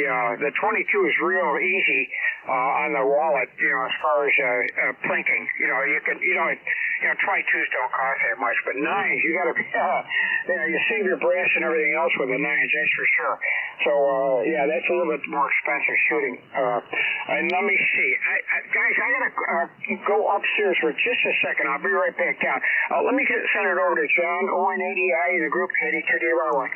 the 22 is real easy on the wallet, as far as plinking. You don't 22s don't cost that much, but 9s, you got to you save your brass and everything else with the 9s, that's for sure. So that's a little bit more expensive shooting. And let me see, guys, I gotta go upstairs for just a second. I'll be right back down. Let me send it over to John ON80I in the group KD2DYY.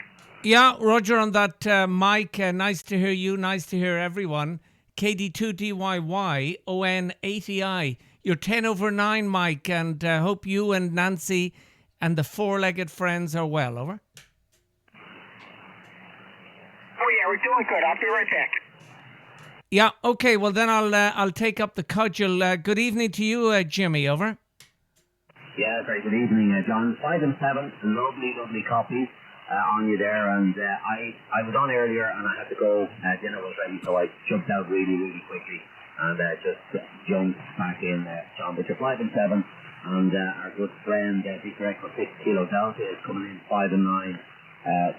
Yeah, Roger on that, Mike. Nice to hear you. Nice to hear everyone. KD2DYY ON80I. You're 10 over 9, Mike, and hope you and Nancy and the four-legged friends are well. Over. Oh yeah, we're doing good. I'll be right back. Yeah. Okay. Well, then I'll take up the cudgel. Good evening to you, Jimmy. Over. Yeah. Very good evening, John. 5 and 7. Lovely copies on you there, and I was on earlier and I had to go. Dinner was ready, so I jumped out really quickly and just jumped back in, John. But you're 5 and 7, and our good friend Victor Echo 6 Kilo Delta is coming in 5 and 9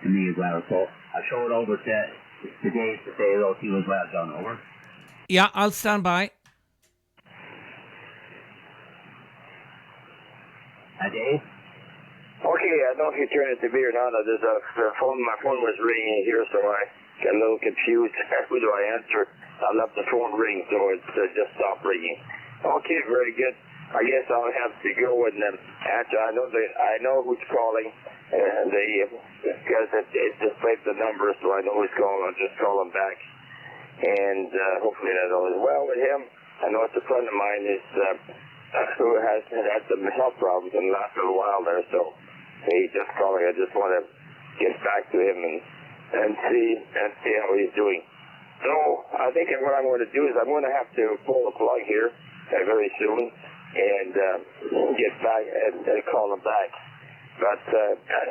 to me as well. So I'll show it over to Dave to say hello to you as well, John. Over. Yeah, I'll stand by. Dave. Okay, I don't know if you turn it to me or not. My phone was ringing here, so I got a little confused. Who do I answer? I left the phone ring, so it just stopped ringing. Okay, very good. I guess I'll have to go and answer. I know who's calling, and because it displayed the number, so I know who's calling. I'll just call him back, and hopefully that all is well with him. I know it's a friend of mine who has had some health problems in the last little while there, so. He's just calling. I just want to get back to him and see how he's doing. So I think what I'm going to do is I'm going to have to pull the plug here very soon and get back and call him back. But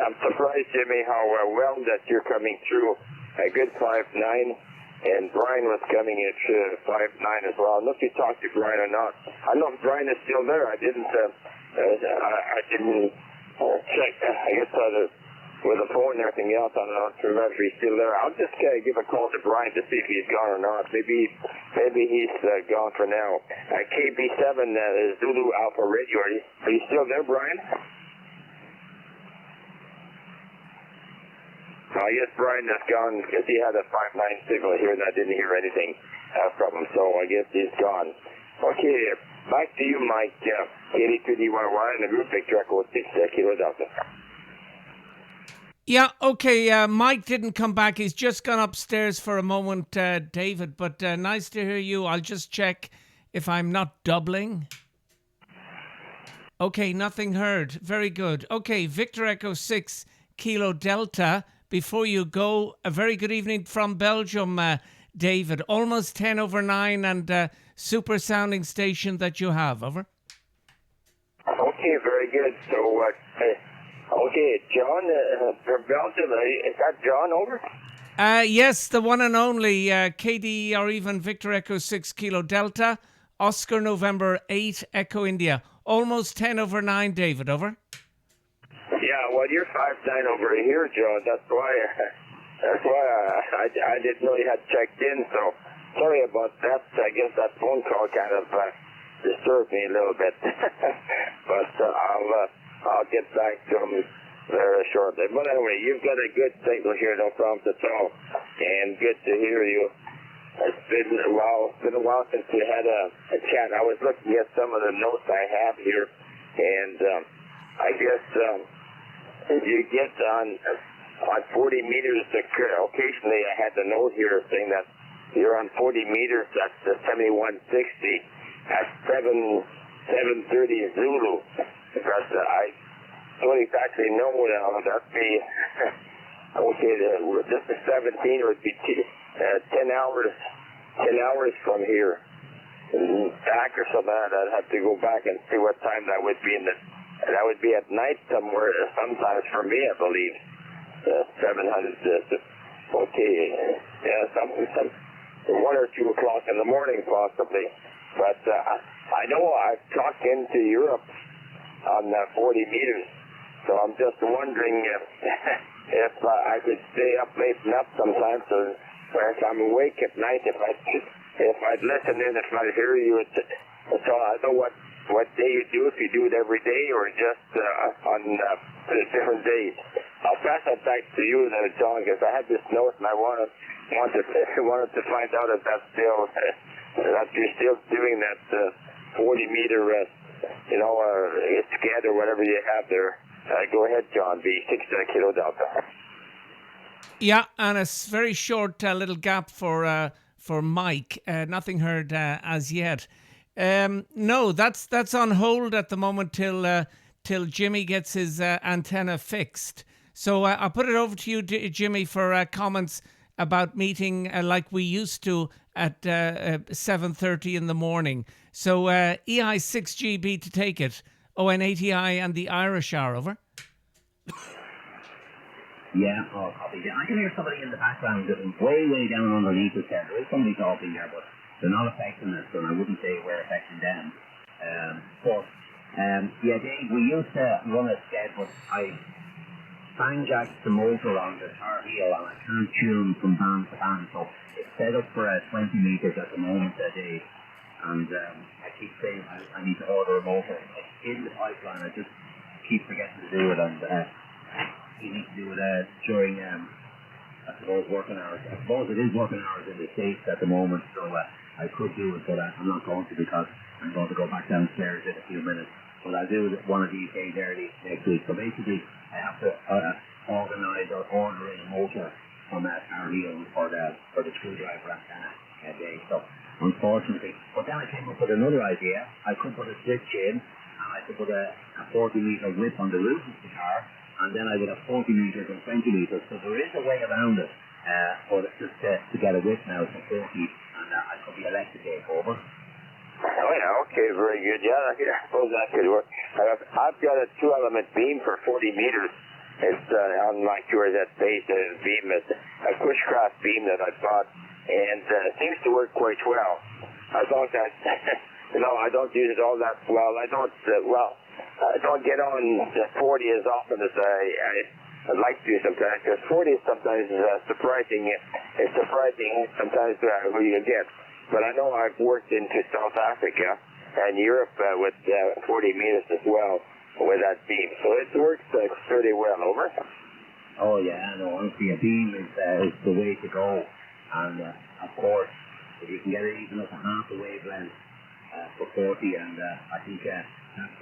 I'm surprised, Jimmy, how well that you're coming through. A good 5'9", and Brian was coming at 5'9" as well. I don't know if you talked to Brian or not. I don't know if Brian is still there. I didn't check, I guess, with the phone and everything else. I don't know if he's still there. I'll just give a call to Brian to see if he's gone or not. Maybe he's gone for now. KB7 Zulu Alpha Radio. Are you still there, Brian? I guess Brian has gone because he had a 5'9" signal here and I didn't hear anything from him, so I guess he's gone. Okay, back to you, Mike. KD2DYY and the group Victor Echo 6 Kilo Delta. Yeah, okay. Mike didn't come back. He's just gone upstairs for a moment, David. But nice to hear you. I'll just check if I'm not doubling. Okay, nothing heard. Very good. Okay, Victor Echo 6 Kilo Delta. Before you go, a very good evening from Belgium, David. Almost 10 over 9 and super sounding station that you have. Over. Okay, very good. So, okay, John from Belgium. Is that John? Over? Yes, the one and only KD or even Victor Echo 6 Kilo Delta, Oscar November 8 Echo India. Almost 10 over 9, David. Over. Yeah, well, you're 5'9" over here, John. That's why I didn't know you had checked in. So sorry about that. I guess that phone call kind of disturbed me a little bit. But I'll get back to him very shortly. But anyway, you've got a good signal here, no problems at all, and good to hear you. It's been a while since we had a chat. I was looking at some of the notes I have here, and I guess you get on 40 meters. Occasionally, I had the note here saying that you're on 40 meters. That's the 7160 at 730 Zulu. Because I don't exactly know what that'd be. Okay, just the 17 would be 10 hours from here. Back or something. I'd have to go back and see what time that would be. That would be at night somewhere, sometimes for me, I believe. 700. Okay, yeah, some 1 or 2 o'clock in the morning, possibly. But I know I've talked into Europe on 40 meters, so I'm just wondering if I could stay up late enough sometimes to if I'm awake at night, if I'd listen in, if I'd hear you, so I know what day you do, if you do it every day or just on different days. I'll pass that back to you there, John, because I had this note and I wanted to find out if that's still that you're still doing that 40-meter sked or whatever you have there. Go ahead, John. B6 Kilo Delta. Yeah, and a very short little gap for Mike. Nothing heard as yet. No, that's on hold at the moment till Jimmy gets his antenna fixed. So I'll put it over to you, Jimmy, for comments about meeting like we used to at 7:30 in the morning. So EI6GB to take it. ON80I and the Irish are over. Yeah, oh, copy. I can hear somebody in the background way down underneath us there. There is somebody talking there, but they're not affecting us, and I wouldn't say we're affecting them. Yeah, Dave, we used to run a sked, but I fang-jacked the motor on the tar heel, and I can't tune from band to band, so it's set up for 20 meters at the moment, Dave. And I keep saying I need to order a motor. It's in the pipeline, I just keep forgetting to do it, and you need to do it during, I suppose, working hours. I suppose it is working hours in the States at the moment, so I could do it, but I'm not going to because I'm going to go back downstairs in a few minutes. But I'll do it one of these days early next week. So basically, I have to organise or order in a motor from Tar Heel for the screwdriver antenna day. So unfortunately, but then I came up with another idea. I could put a switch in, and I could put a 40-meter whip on the roof of the car, and then I would have 40 meters and 20 meters. So there is a way around it, but it's just to get a whip now for 40, and I could be electric over. Oh yeah, okay, very good. Yeah, I suppose that could work. I've got a 2-element beam for 40 meters. It's on my that base beam. It's a pushcraft beam that I bought, and it seems to work quite well. I don't I don't use it all that well. I don't get on the 40 as often as I'd like to sometimes, because 40 is sometimes surprising. It's surprising sometimes who you get. But I know I've worked into South Africa and Europe with 40 meters as well with that beam. So it works pretty well. Over. Oh yeah, no, honestly, a beam is the way to go. And of course, if you can get it even up to half the wavelength for 40, and I think that's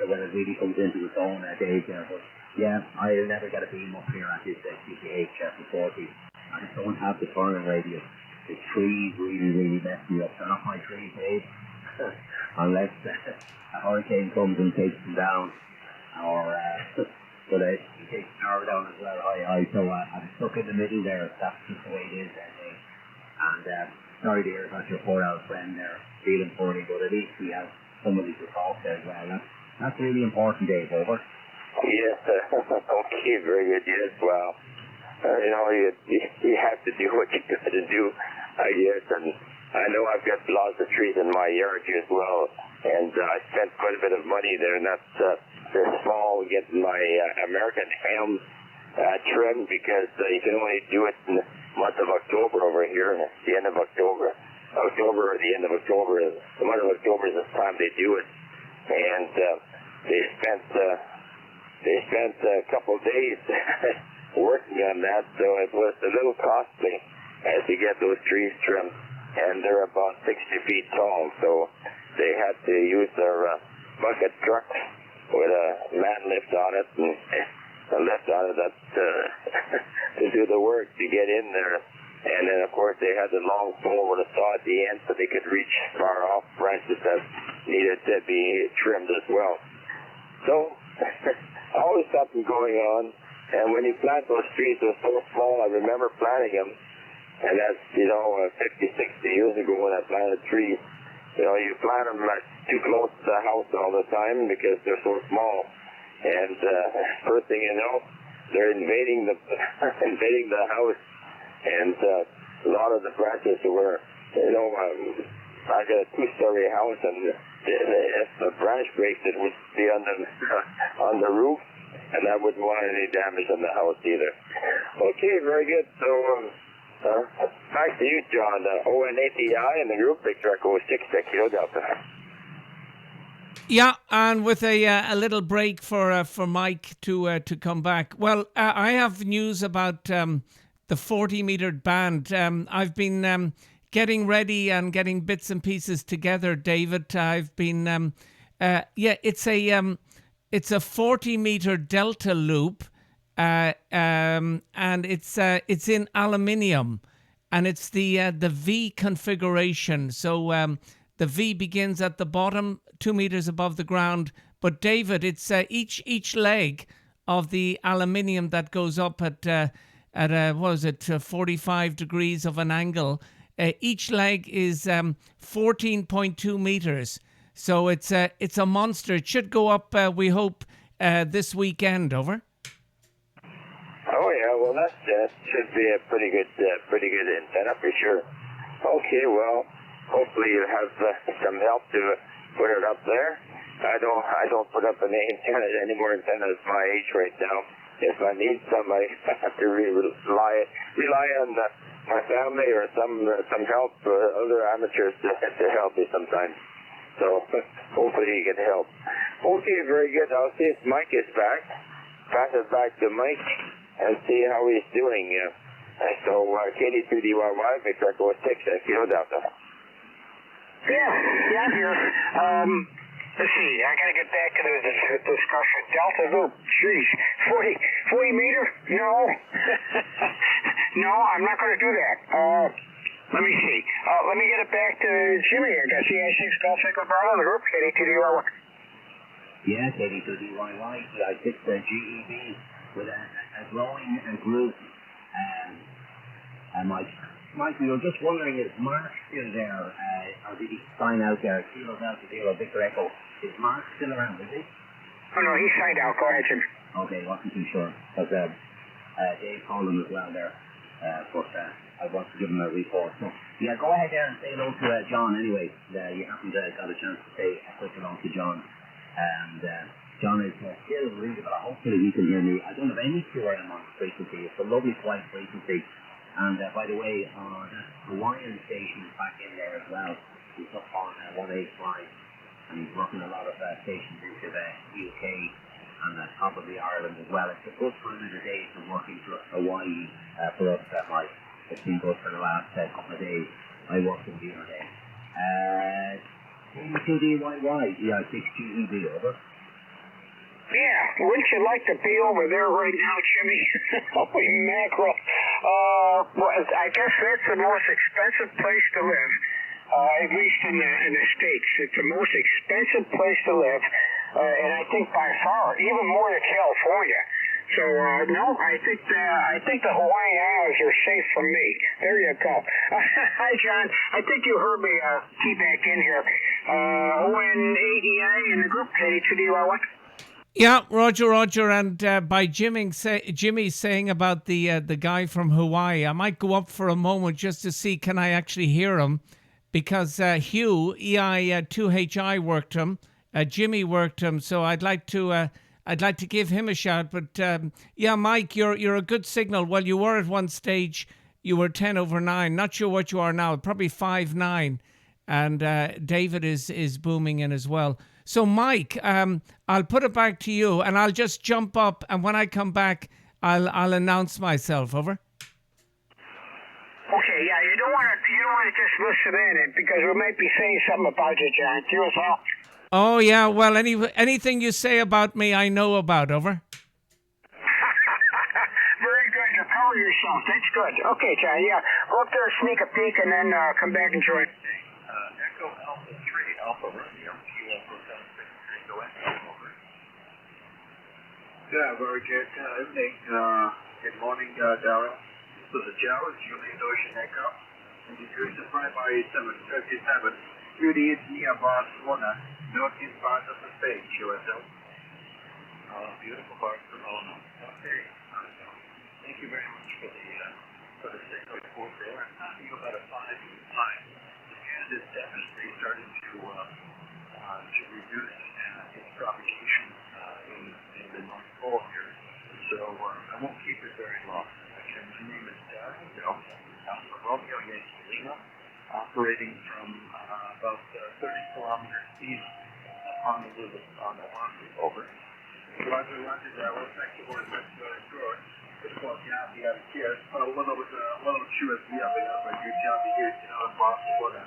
when it really comes into its own days there. But yeah, I'll never get a beam up here at this KH for 40. I just don't have the turning radius. The trees really mess me up. They're not my trees, Dave. Unless a hurricane comes and takes them down, or but it takes power down as well. So I'm stuck in the middle there. That's just the way it is, Dave. And sorry to hear about your poor old friend there feeling poorly, but at least we have somebody to talk to as well. That's really important, Dave. Over. Yes. Okay. Very good. Yes. Well. You have to do what you got to do, I guess. And I know I've got lots of trees in my yard here as well, and I spent quite a bit of money there. And that's this fall getting my American ham trimmed, because you can only do it in the month of October over here. The end of October, or the end of October. The month of October is the time they do it, and they spent a couple of days. Working on that, so it was a little costly to get those trees trimmed, and they're about 60 feet tall, so they had to use their bucket truck with a man lift on it, and a lift on it to do the work to get in there. And then of course they had the long pole with a saw at the end, so they could reach far off branches that needed to be trimmed as well. So always something going on. And when you plant those trees, they're so small. I remember planting them, and that's 50, 60 years ago when I planted trees. You plant them too close to the house all the time because they're so small. And first thing you know, they're invading the house, and a lot of the branches were, I got a 2-story house, and if a branch breaks, it would be on the roof. And I wouldn't want any damage on the house either. Okay, very good. So Back to you, John. ON8EI in the group, Victor Echo 6 Kilo Delta. Yeah, and with a little break for Mike to come back. Well, I have news about the 40-meter band. I've been getting ready and getting bits and pieces together, David. I've been it's a 40-meter delta loop, and it's in aluminium, and it's the V configuration. So the V begins at the bottom, 2 meters above the ground. But David, it's each leg of the aluminium that goes up at 45 degrees of an angle. Each leg is 14.2 meters. So it's a monster. It should go up, we hope, this weekend. Over. Oh yeah, well that should be a pretty good antenna for sure. Okay, well hopefully you have some help to put it up there. I don't put up any more antennas my age right now. If I need some, I have to rely on my family or some help, other amateurs to help me sometimes. So hopefully you can help. Okay, very good. I'll see if Mike is back. Pass it back to Mike and see how he's doing. So KD2DYY, Victor Echo 6 Kilo Delta. Yeah, I'm here. Let's see, I gotta get back to the discussion. Delta loop, geez, 40 meter? No. No, I'm not gonna do that. Let me see. Let me get it back to Jimmy. I got KH6 Golf Bravo in the group, KD2DYY. Yeah, KD2DYY, KH6GEB with a growing group. And Mike, we were just wondering, is Mark still there, or did he sign out there? Kilo Delta Kilo Victor Echo. Is Mark still around, is he? Oh no, he signed out. Go ahead, Jim. Okay, wasn't too sure. Because Dave called him as well there. But I want to give him a report. So, yeah, go ahead there and say hello to John anyway. You haven't got a chance to say a quick hello to John. And John is still really, but hopefully he can hear me. I don't have any QRM on frequency. It's a lovely quiet frequency. And by the way, that Hawaiian station is back in there as well. He's up on 185, and he's working a lot of stations into the UK and probably Ireland as well. It's a good time of the day to working for Hawaii for us, Mike. It's been good for the last couple of days. I work in the other day. KD2DYY, KH6TE, over. Yeah, wouldn't you like to be over there right now, Jimmy? Holy mackerel. Well, I guess that's the most expensive place to live, at least in the States. It's the most expensive place to live, and I think by far, even more than California. So, no, I think the Hawaiian Islands are safe from me. There you go. Hi, John. I think you heard me key back in here. ON8EI in the group, KD2DYY. Yeah, Roger, and by Jimmy saying about the guy from Hawaii, I might go up for a moment just to see can I actually hear him, because Hugh EI2HI worked him, Jimmy worked him, so I'd like to give him a shout. But yeah, Mike, you're a good signal. Well, you were at one stage, you were 10 over 9. Not sure what you are now, probably 5-9, and David is booming in as well. So, Mike, I'll put it back to you, and I'll just jump up, and when I come back, I'll announce myself. Over. Okay, yeah, you don't want to just listen in because we might be saying something about you, John. You as well. Oh yeah, well, anything you say about me, I know about. Over. Very good. You cover yourself. That's good. Okay, John. Yeah, go up there, sneak a peek, and then come back and join. Echo Alpha 3 Alpha Romeo. Yeah, very good evening. Good morning, Darrell. This is Gerald, Julian Ocean Echo. And the cruise is right by 757. Beauty is near Barcelona, northeast part of the state, USL. Beautiful Barcelona. Okay. Thank you very much for the signal report there. You about a 5-year time. And it's definitely starting to reduce its propagation in the North Pole here. So I won't keep it very long. My name is Darrell, operating from about 30 kilometers east of Honolulu on Oahu. Over. Roger, Darrell. Thank you very much for the tour. It's called Yavi out here. One of the chewers we have but you Yavi here in Barcelona.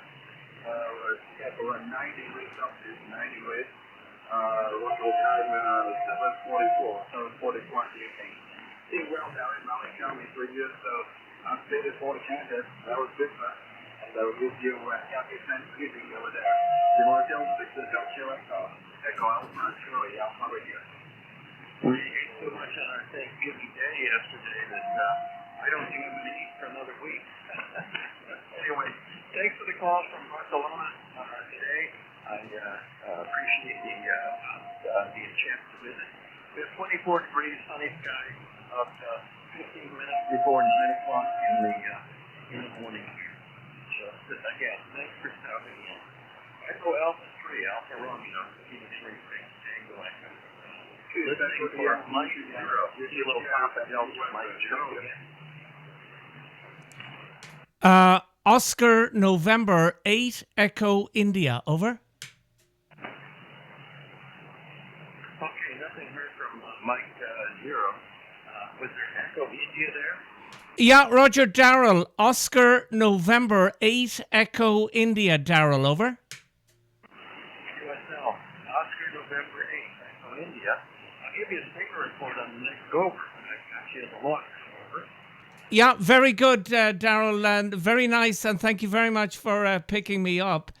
We have around 90 degrees Celsius, 90 degrees. Local time 7:44 in the evening. Seeing well down in Maui County for years, so I've stayed for the contest. That was good fun. And I will give you happy Thanksgiving over there. You want to tell us the Chile? Echo Alpha, Chile, Alpha here. We ate so much on our Thanksgiving Day yesterday that I don't think I'm going to eat for another week. Anyway, thanks for the call from Barcelona today. I appreciate the chance to visit. We have 24 degrees, sunny sky, about 15 minutes before 9 o'clock in the morning here. So, again, thanks for stopping in. Echo Alpha 3, Alpha Romeo, Phoenix Ring, Tango Echo. Listening for Mike Zero. Here's your little Papa Delta, Mike Zero. Oscar November 8 Echo India. Over. Okay, nothing heard from Mike Zero. Was there Echo India there? Yeah, Roger, Darrell. Oscar November 8 Echo India. Darrell, over. USL. Oscar November 8 Echo India. I'll give you a signal report on the next go over. I've got you at the launch. Over. Yeah, very good, Darrell, and very nice, and thank you very much for picking me up.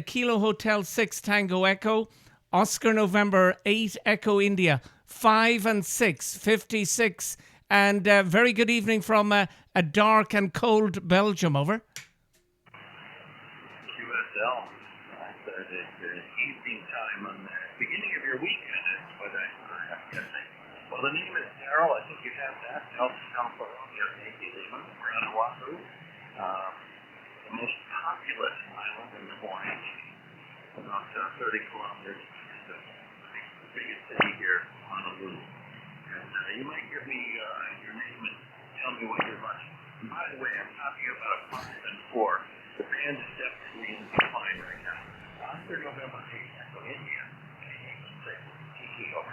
Kilo Hotel 6 Tango Echo, Oscar November 8 Echo India, 5 and 6, 56, and very good evening from a dark and cold Belgium, over. QSL, the evening time on the beginning of your weekend is what I have to say. Well, the name is Darrell, I think you have that, Alpha Romeo, Yankee Lima, we're on Oahu, the most populous island in the Hawaiian Sea, about 30 kilometers east of the biggest city here, Honolulu. And you might give me your name and tell me what you're like. And by the way, I'm talking about a constant 4. The band is definitely in decline right now. Oscar November 8, Echo India, KH6TE, over.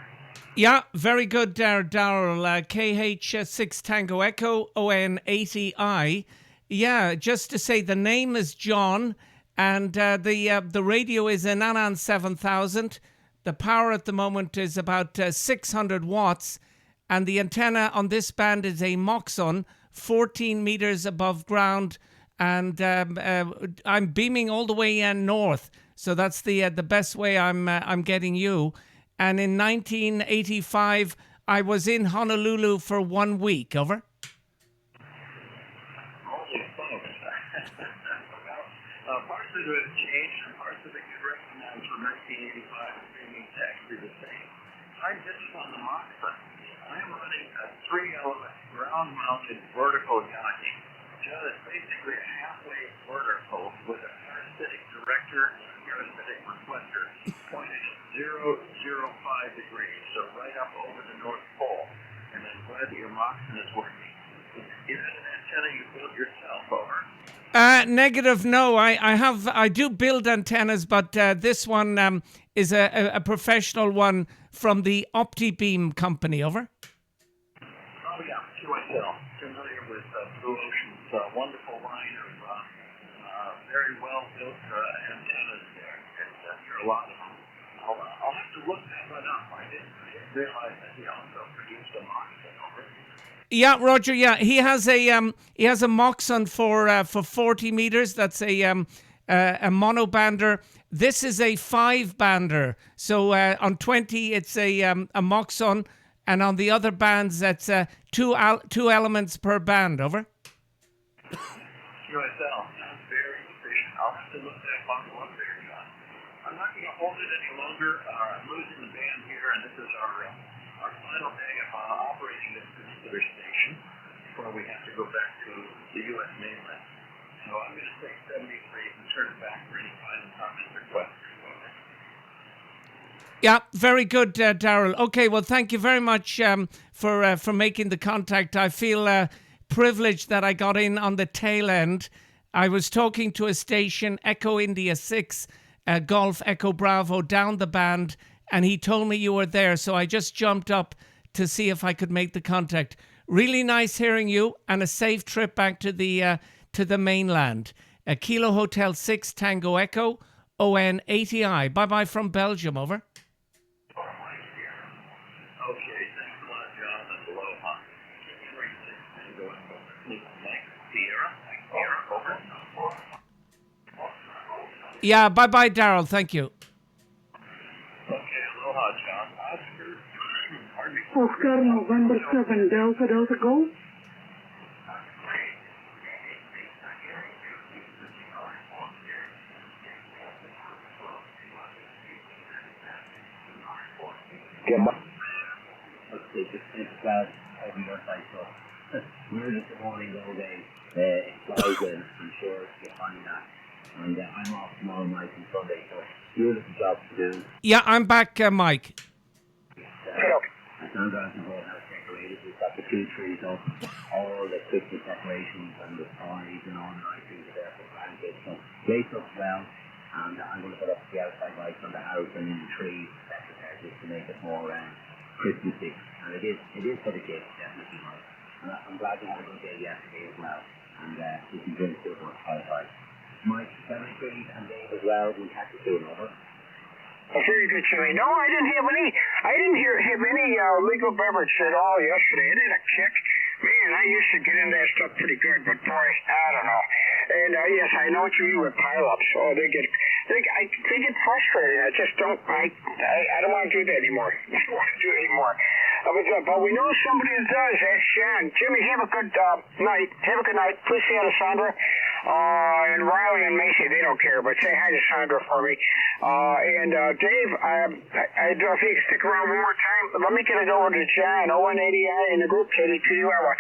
Yeah, very good, Darrell. KH6 Tango Echo, ON80I. Yeah, just to say the name is John, and the radio is an Anan 7000. The power at the moment is about 600 watts, and the antenna on this band is a Moxon, 14 meters above ground, and I'm beaming all the way north, so that's the best way I'm getting you. And in 1985, I was in Honolulu for 1 week. Over. Holy smokes. Well, parts of it have changed, and parts of it you recognize from 1985 streaming text are the same. I'm just on the Moxon. I'm running a 3-element ground-mounted vertical jockey. Just basically a halfway vertical with a parasitic director and a parasitic reflector pointed at 005 degrees, so right up over the North Pole. And I'm glad that your Moxon is working. Is it an antenna you built yourself, over? Negative, no. I do build antennas, but this one is a professional one from the OptiBeam company. Over. Oh yeah, QSL. Familiar with Blue Ocean's wonderful line of very well built antennas there, and there are a lot of them. I'll have to look that one up. I didn't realize that he also produced a Moxon, over. Yeah, Roger. Yeah, he has a Moxon for 40 meters. That's a monobander. This is a 5-bander. So on 20, it's a Moxon, and on the other bands, that's two elements per band. Over. QSL sounds very efficient. I'll have to look that bundle up there, John. I'm not going to hold it any longer. I'm losing the band here, and this is our final day of operating this particular station before we have to go back to the U.S. mainland. So I'm going to take 73 and turn it back for any final comments or questions. Yeah, very good, Darrell. Okay, well, thank you very much for making the contact. I feel privileged that I got in on the tail end, I was talking to a station, Echo India 6, Golf Echo Bravo, down the band, and he told me you were there, so I just jumped up to see if I could make the contact. Really nice hearing you, and a safe trip back to the mainland. Kilo Hotel 6 Tango Echo, ON 80I. Bye-bye from Belgium, over. Okay, thanks a lot, John. That's aloha. 36 Tango Echo. Mike, Sierra, over. Yeah, bye-bye, Daryl. Thank you. Okay, aloha, John. Oscar, pardon me. Oscar, November 7, Delta, Delta, go. Okay, it's over your side, so we're just the morning all day. It's flies in, I'm sure you'll find that. And I'm off tomorrow night and Sunday, so beautiful job to do. Yeah, I'm back, Mike. Sandra and all house decorated. We've got the 2 trees up, all the Christmas decorations and the toys and all the nice things are there for grandkids. So great stuff as well. And I'm going to put up the outside lights on the house and in the trees, just to make it more Christmassy. And it is for the kids, definitely. And I'm glad you had a good day yesterday as well. And we can drink too much high. Mike, 73 and Dave as well. We'll catch you soon, over. Very good, Jimmy. No, I didn't have any legal beverage at all yesterday. I did a kick. Man, I used to get into that stuff pretty good, but boy, I don't know. And yes, I know what you mean with pileups. Oh, they get frustrating. I just don't. I don't want to do that anymore. I don't want to do it anymore. But we know somebody that does. That's Jan. Jimmy, have a good night. Have a good night. Please say hi to Sandra. And Riley and Macy, they don't care, but say hi to Sandra for me. And Dave, I don't know if you can stick around one more time. Let me get it over to John, ON80I in the group, KD2DYY.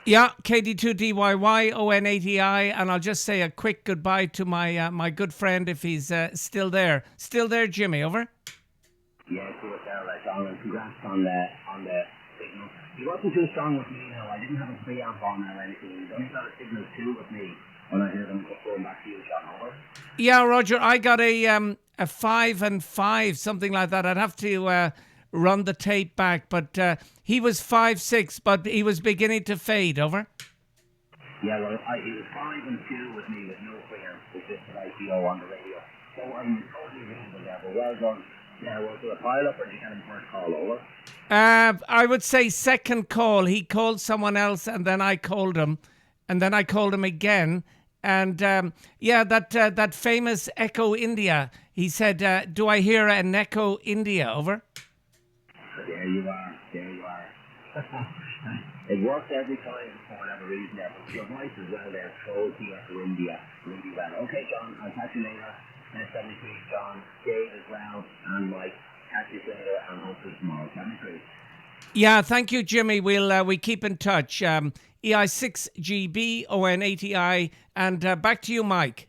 Yeah, KD2DYY, ON80I, and I'll just say a quick goodbye to my good friend if he's still there. Still there, Jimmy, over? Yeah, see what's there, John, and congrats on the signal. He wasn't too strong with me, I didn't have a preamp on or anything. He only got a signal 2 with me when I heard him going back to you, John, over. Yeah, Roger, I got a 5 and 5, something like that. I'd have to run the tape back, but he was 5-6, but he was beginning to fade, over. Yeah, well, he was 5 and 2 with me with no preamp, with just an IPO on the radio. So I'm totally reasonable there, but well done. Yeah, was it a pile-up or did you get him first call, over? I would say second call. He called someone else and then I called him. And then I called him again. And that famous Echo India. He said, do I hear an Echo India, over? There you are. It works every time for whatever reason there. But your voice as well there throws the Echo India really well. Okay, John, I'll catch you later. 73, John, Dave as well, and Mike. Catch you later and hopefully tomorrow. 73. Yeah, thank you, Jimmy. We keep in touch. EI6GB, ON80I, and back to you, Mike.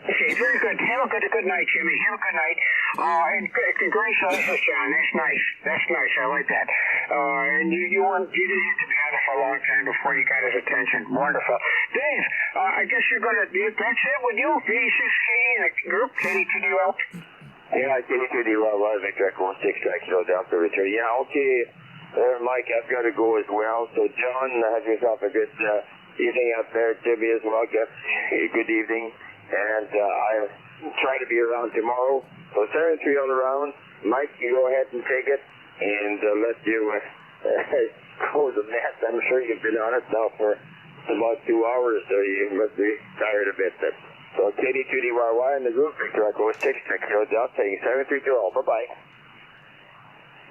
Okay, very good. Have a good night, Jimmy. Have a good night. And congratulations, John. That's nice. I like that. And you didn't have to be on it for a long time before you got his attention. Wonderful. Dave, I guess that's it with you? KH6TE and the group, KD2DL? Yeah, KD2DL, Victor Echo 6, Kilo Delta Return. Yeah, okay. Mike, I've got to go as well. So, John, have yourself a good evening out there. Jimmy as well, get a good evening. And I'll try to be around tomorrow. So 73 all around. Mike, you go ahead and take it and let you close the net. I'm sure you've been on it now for about 2 hours, so you must be tired a bit. So KD2DYY and the group, Victor Echo 6, Kilo Delta, taking 73 to all. Bye-bye.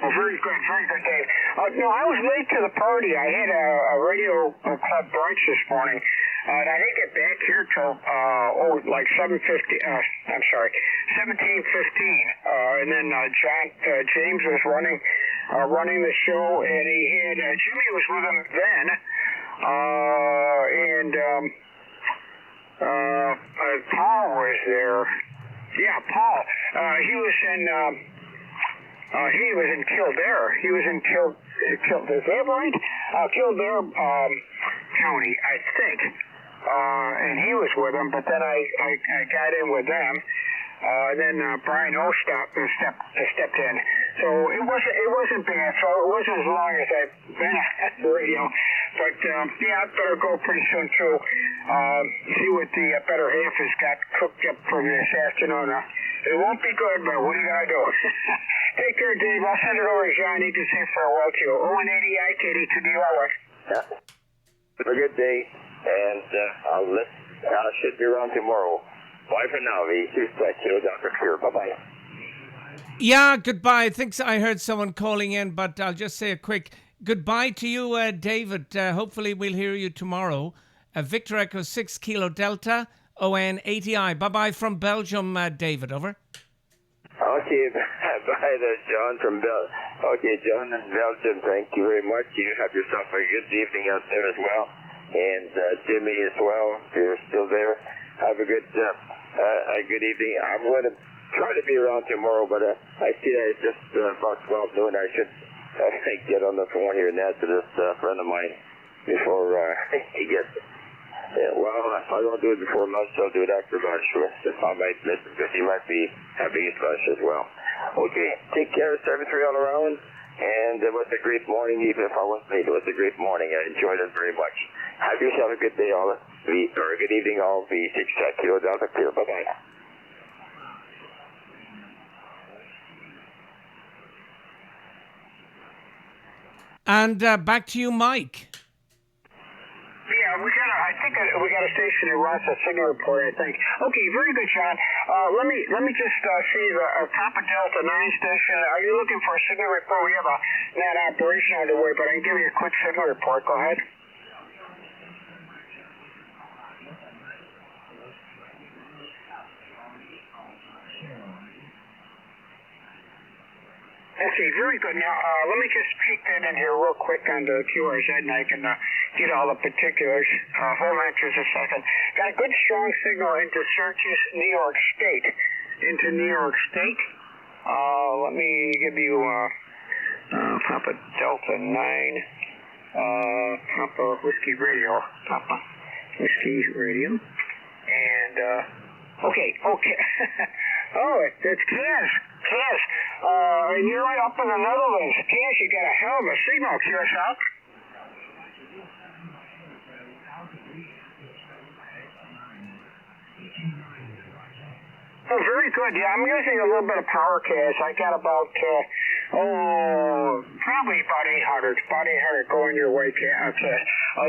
Oh, very good, Dave. No, I was late to the party. I had a radio club brunch this morning. And I didn't get back here till, like 17:15. And then James was running the show, and he had, Jimmy was with him then. Paul was there. Yeah, Paul. He was in Kildare. Is that right? Kildare County, I think. and he was with them, but then I got in with them. Then Brian O stepped in. So it wasn't bad. So it wasn't as long as I've been at the radio. But yeah, I'd better go pretty soon too. See what the better half has got cooked up for me this afternoon. It won't be good, but what are you gonna do? Take care, Dave. I'll send it over to John. He can say farewell to you. O-N-80-I, KD2DY. Yeah. Have a good day, and I should be around tomorrow. Bye for now, V2 Dr. Clear. Bye-bye. Yeah, goodbye. I think I heard someone calling in, but I'll just say a quick goodbye to you, David. Hopefully we'll hear you tomorrow. Victor Echo 6 Kilo Delta, ON80I. Bye-bye from Belgium, David. Over. Okay, bye there, John from Okay, John in Belgium, thank you very much. You have yourself a good evening out there as well. And Jimmy as well, if you're still there. Have a good evening. I'm going to try to be around tomorrow, but I see that it's just about 12 noon. I should get on the phone here and answer this friend of mine before he gets it. Yeah, well, if I don't do it before lunch, I'll do it after lunch. I might miss it because he might be having his lunch as well. Okay, take care, 7-3 all around. And it was a great morning, even if I wasn't late. It was a great morning. I enjoyed it very much. Have yourself a good day, all. Or good evening, all. V6 Kilo Delta Clear. Bye-bye. And back to you, Mike. Yeah, I think we got a station that runs a signal report, I think. Okay, very good, John. Let me just see the Papa Delta 9 station. Are you looking for a signal report? We have a net operation underway, but I can give you a quick signal report. Go ahead. Okay, very good. Now, let me just peek that in here real quick on the QRZ, and I can get all the particulars. Hold on just a second. Got a good strong signal into Syracuse, New York State. Let me give you Papa Delta 9, Papa Whiskey Radio. Papa Whiskey Radio. And, okay. Oh, it's Kaz. And you're right up in the Netherlands. Kaz, you got a hell of a signal, QSL. Oh, very good. Yeah, I'm using a little bit of power, Kaz. I got about, probably about 800 going your way, Kaz.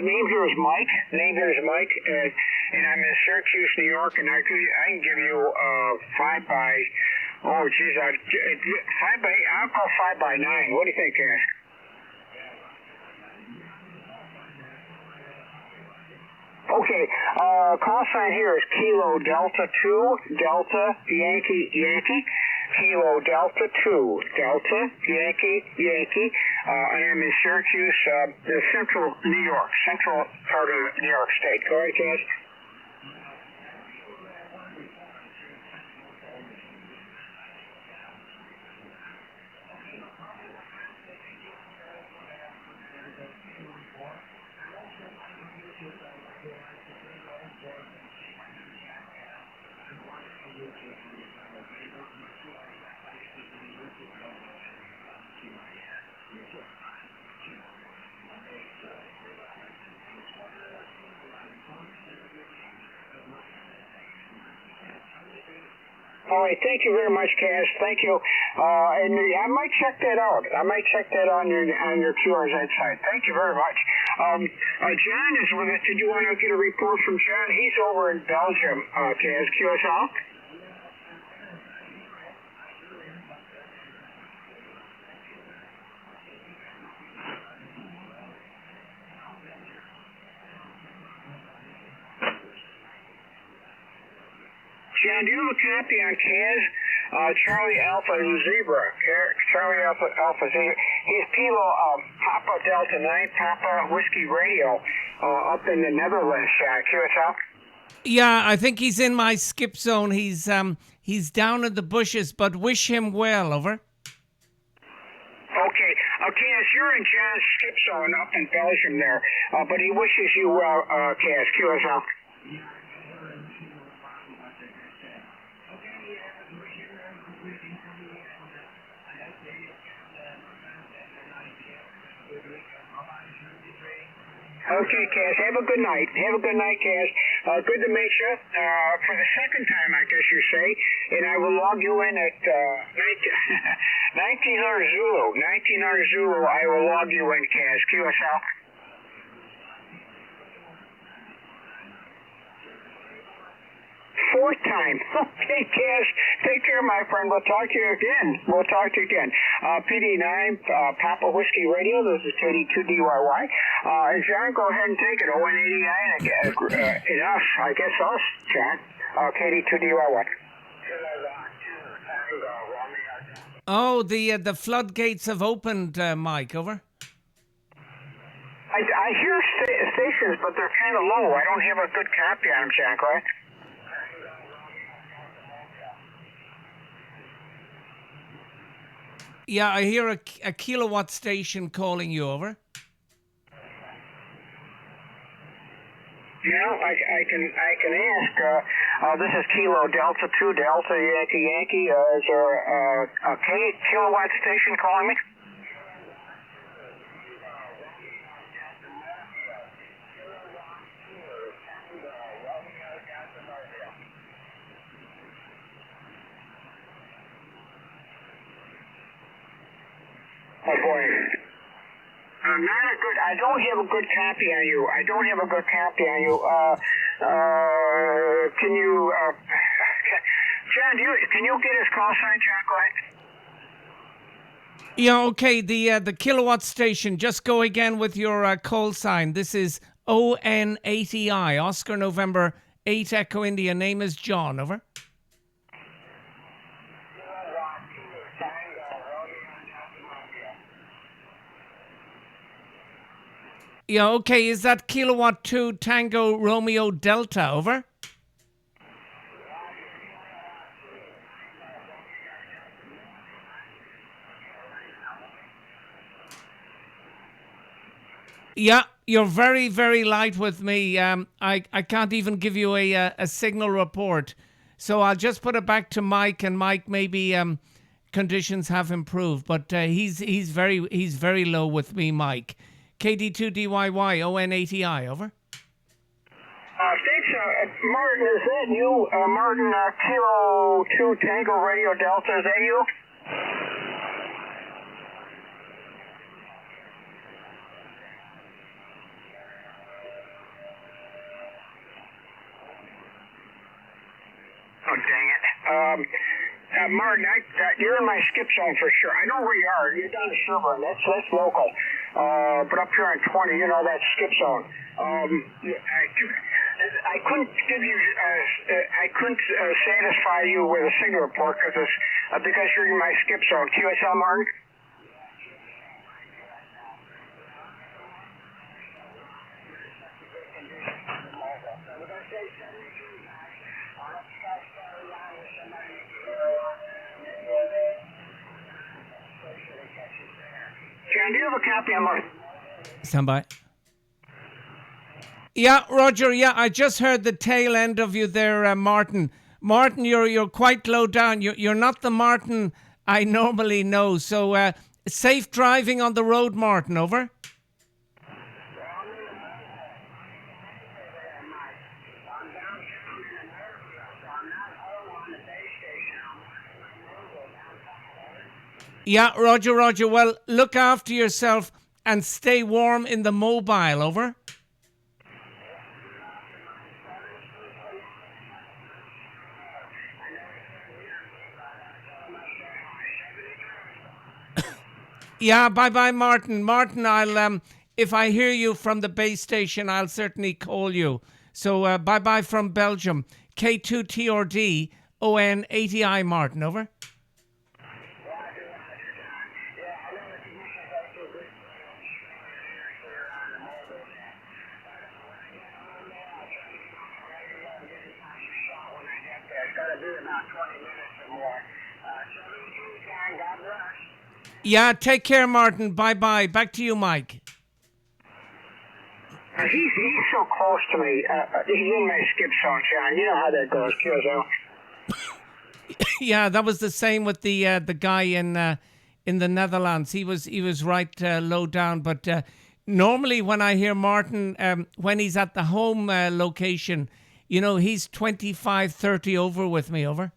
Name here is Mike, and I'm in Syracuse, New York, and I can give you 5 by, I'll go 5 by 9. What do you think, Kaz? Okay, call sign here is Kilo Delta 2, Delta Yankee, Kilo Delta 2, Delta Yankee, and I'm in Syracuse, central part of New York State. Go ahead, Kaz. All right, thank you very much, Kaz. Thank you. And I might check that out. On your QRZ site. Thank you very much. John is with us. Did you want to get a report from John? He's over in Belgium, Kaz. QSL? John, do you have a copy on Kaz? Charlie Alpha Zebra. Charlie Alpha Zebra. He's Kilo Papa Delta 9, Papa Whiskey Radio up in the Netherlands. QSL? Yeah, I think he's in my skip zone. He's down in the bushes, but wish him well. Over. Okay. Kaz, you're in John's skip zone up in Belgium there, but he wishes you well, Kaz. QSL. Okay, Cass. Have a good night. Have a good night, Cass. Good to meet you. For the second time, I guess you say. And I will log you in at 1900 Zulu. 1900 Zulu, I will log you in, Cass. QSL. Fourth time. Okay, Cass. Take care, my friend. We'll talk to you again. PD9, Papa Whiskey Radio. This is KD2DYY. And John, go ahead and take it. ON80I. And us, I guess us, John. KD2DYY. Oh, the floodgates have opened, Mike. Over. I hear stations, but they're kind of low. I don't have a good copy on them, Jack, right? Yeah, I hear a kilowatt station calling you. Over. Yeah, I can ask. This is Kilo Delta 2 Delta Yankee Yankee. Is there a kilowatt station calling me? Oh boy. I don't have a good copy on you. Can you, John, can you get his call sign, John, right? Yeah, okay. The kilowatt station. Just go again with your call sign. This is ON80I, Oscar November 8 Echo India. Name is John. Over. Yeah, okay. Is that kilowatt 2 Tango Romeo Delta? Over. Yeah, you're very, very light with me. I can't even give you a signal report. So I'll just put it back to Mike, and Mike, maybe conditions have improved, but he's very low with me, Mike. KD2DYY ON80I, over. Thanks, Martin. Is that you? Martin, Kilo 2 Tango Radio Delta, is that you? Oh, dang it. Martin, you're in my skip zone for sure. I know where you are. You're down in Sherburne. That's local. But up here on 20, you know, that's skip zone. I couldn't give you, I couldn't satisfy you with a signal report because you're in my skip zone. QSL, Martin? John, do you have a copy on my... Stand by. Yeah, Roger, yeah, I just heard the tail end of you there, Martin. Martin, you're quite low down. You're not the Martin I normally know. So safe driving on the road, Martin, over. Yeah, Roger. Well, look after yourself and stay warm in the mobile, over. Yeah, bye-bye, Martin. Martin, I'll if I hear you from the base station, I'll certainly call you. So bye-bye from Belgium. K2TRD ON80I, Martin, over. Yeah, take care, Martin. Bye-bye. Back to you, Mike. He's so close to me. He's in my skip zone, John. You know how that goes, QSL. Yeah, that was the same with the guy in the Netherlands. He was right low down. But normally when I hear Martin, when he's at the home location, you know, he's 25, 30 over with me, over.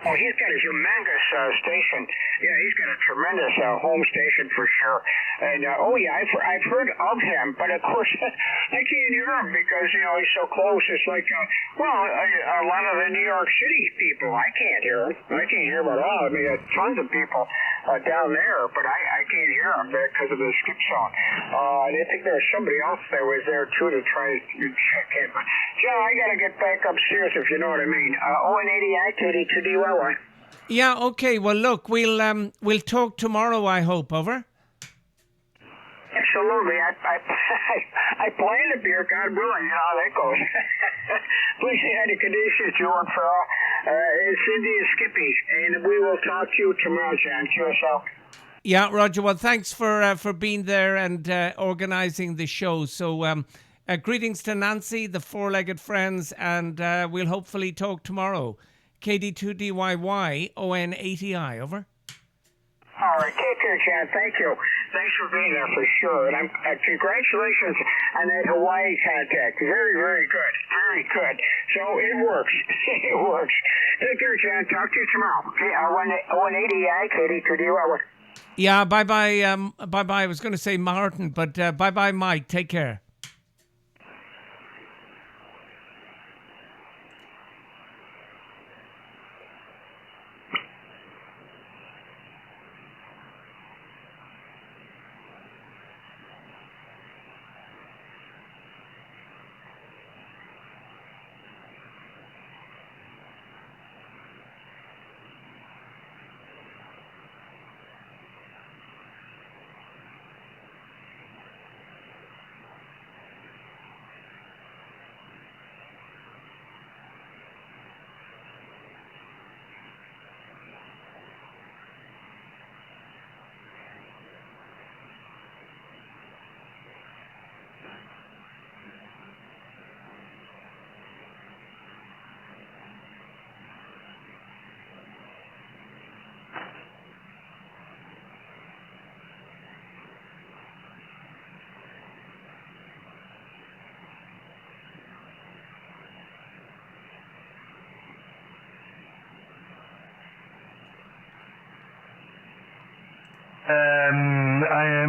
Oh, he's got a humongous station. Yeah, he's got a tremendous home station for sure. And oh yeah, I've heard of him, but of course I can't hear him because you know he's so close. It's like a lot of the New York City people. I can't hear him. I can't hear him at all. I mean, tons of people down there, but I can't hear him because of the skip zone. And I think there's somebody else that was there too to try to check in. But John, I gotta get back upstairs if you know what I mean. ON80I KD2DYY. Yeah, okay. Well, look, we'll talk tomorrow, I hope, over. Absolutely. I plan to be here, God willing. You know how that goes. Please say hi to Kadesha, Joe, and Farrell, Cindy and Skippy, and we will talk to you tomorrow, John. QSL. Yeah, Roger. Well, thanks for being there and organising the show. So greetings to Nancy, the four-legged friends, and we'll hopefully talk tomorrow. KD2DYY ON80I, over. All right, take care, John. Thank you. Thanks for being there for sure. And congratulations on that Hawaii contact. Very, very good. Very good. So it works. It works. Take care, John. Talk to you tomorrow. Okay, ON80I KD2DYY. Yeah, bye-bye. Bye-bye. I was going to say Martin, but bye-bye, Mike. Take care.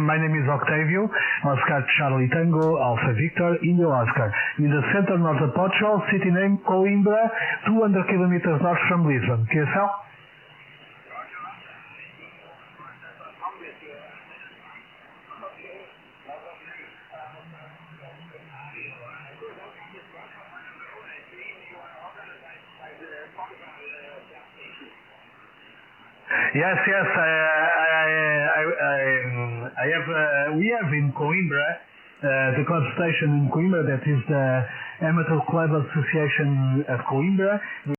My name is Octavio, Oscar Charlie Tango, Alpha Victor, India Oscar. In the center north of Portugal, city name Coimbra, 200 kilometers north from Lisbon. QSL? Yes. We have in Coimbra the club station in Coimbra, that is the Amateur Club Association of Coimbra.